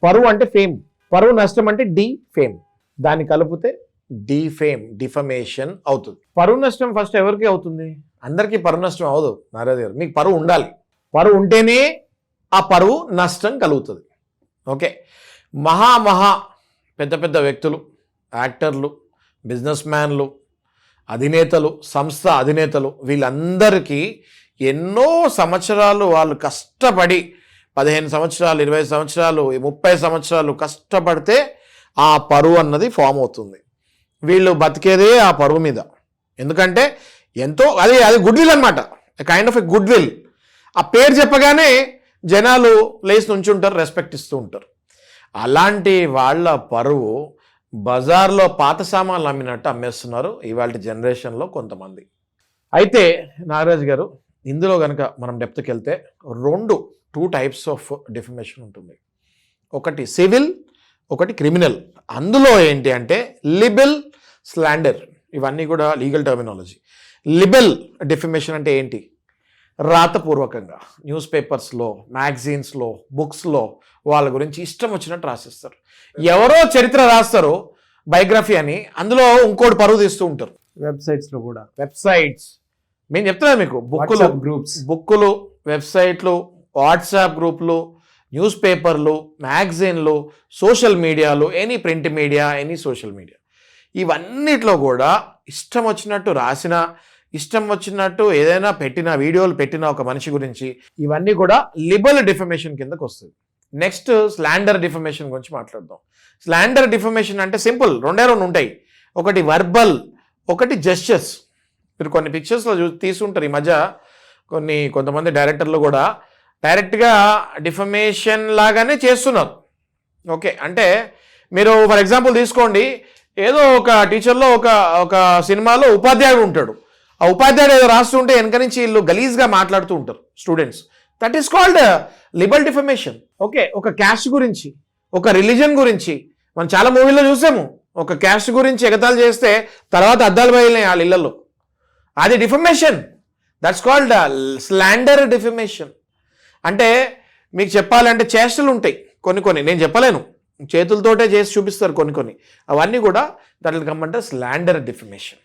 పరువు అంటే ఫేమ్, పరువు నష్టం అంటే ఫేమ్, దాన్ని కలిపితే డిఫేమ్, డిఫమేషన్ అవుతుంది. పరువు నష్టం ఫస్ట్ ఎవరికి అవుతుంది? అందరికీ పరువు నష్టం అవదు నారాజు గారు. మీకు పరువు ఉండాలి, పరువు ఉంటేనే ఆ పరువు నష్టం కలుగుతుంది. ఓకే, మహా పెద్ద పెద్ద వ్యక్తులు, యాక్టర్లు, బిజినెస్ మ్యాన్లు, అధినేతలు, సంస్థ అధినేతలు, వీళ్ళందరికీ ఎన్నో సంవత్సరాలు వాళ్ళు కష్టపడి 15 సంవత్సరాలు, 20 సంవత్సరాలు, 30 సంవత్సరాలు కష్టపడితే ఆ పరువు అన్నది ఫామ్ అవుతుంది. వీళ్ళు బతికేదే ఆ పరువు మీద. ఎందుకంటే ఎంతో అది గుడ్ విల్ అనమాట, kind of a good will. ఆ పేరు చెప్పగానే జనాలు లేచి నుంచుంటారు, రెస్పెక్ట్ ఇస్తూ ఉంటారు. అలాంటి వాళ్ళ పరువు బజార్లో పాత సామాన్లు అమ్మినట్టు అమ్మేస్తున్నారు ఇవాళ జనరేషన్లో కొంతమంది. అయితే నాగరాజు గారు, ఇందులో కనుక మనం డెప్త్కి వెళ్తే టూ టైప్స్ ఆఫ్ డిఫమేషన్ ఉంటుంది. ఒకటి సివిల్, ఒకటి క్రిమినల్. అందులో ఏంటి అంటే లిబెల్, స్లాండర్, ఇవన్నీ కూడా లీగల్ టర్మినాలజీ. లిబెల్ డిఫమేషన్ అంటే ఏంటి? రాతపూర్వకంగా న్యూస్ పేపర్స్లో, మ్యాగజైన్స్లో, బుక్స్లో వాళ్ళ గురించి ఇష్టం వచ్చినట్టు రాసిస్తారు. ఎవరో చరిత్ర రాస్తారు బయోగ్రఫీ అని, అందులో ఇంకోటి పరువు తీస్తూ ఉంటారు. వెబ్సైట్స్లో కూడా, వెబ్సైట్స్ మేము చెప్తున్నాను మీకు, బుక్కులు, వెబ్సైట్లు, వాట్సాప్ గ్రూపులు, న్యూస్ పేపర్లు, మ్యాగజైన్లు, సోషల్ మీడియాలు, any print media, any social media, ఇవన్నిట్లో కూడా ఇష్టం వచ్చినట్టు రాసిన, ఇష్టం వచ్చినట్టు ఏదైనా పెట్టిన, వీడియోలు పెట్టిన ఒక మనిషి గురించి, ఇవన్నీ కూడా లిబెల్ డిఫమేషన్ కిందకు వస్తుంది. నెక్స్ట్ స్లాండర్ డిఫమేషన్ గురించి మాట్లాడదాం. స్లాండర్ డిఫమేషన్ అంటే సింపుల్, రెండే ఉంటాయి. ఒకటి వర్బల్, ఒకటి జెస్చర్స్. మీరు కొన్ని పిక్చర్స్లో తీసుకుంటారు ఈ మధ్య, కొంతమంది డైరెక్టర్లు కూడా డైరెక్ట్గా డిఫమేషన్ లాగానే చేస్తున్నారు. ఓకే, అంటే మీరు ఫర్ ఎగ్జాంపుల్ తీసుకోండి, ఏదో ఒక టీచర్లో ఒక సినిమాలో ఉపాధ్యాయుడు ఉంటాడు. ఆ ఉపాధ్యాయుడు ఏదో రాస్తుంటే వెనక నుంచి వీళ్ళు గలీజ్గా మాట్లాడుతూ ఉంటారు students. That is called libel defamation. Okay, ఒక క్యాస్ట్ గురించి, ఒక రిలీజన్ గురించి మనం చాలా మూవీల్లో చూసాము. ఒక క్యాస్ట్ గురించి ఎగతాళి చేస్తే తర్వాత అద్దాలు బయలునాయి వాళ్ళ ఇళ్లలో. అది defamation. That's called slander defamation. అంటే మీకు చెప్పాలంటే చేష్టలు ఉంటాయి కొన్ని, నేను చెప్పలేను, చేతులతోటే చేసి చూపిస్తారు కొన్ని. అవన్నీ కూడా that will come under slander defamation.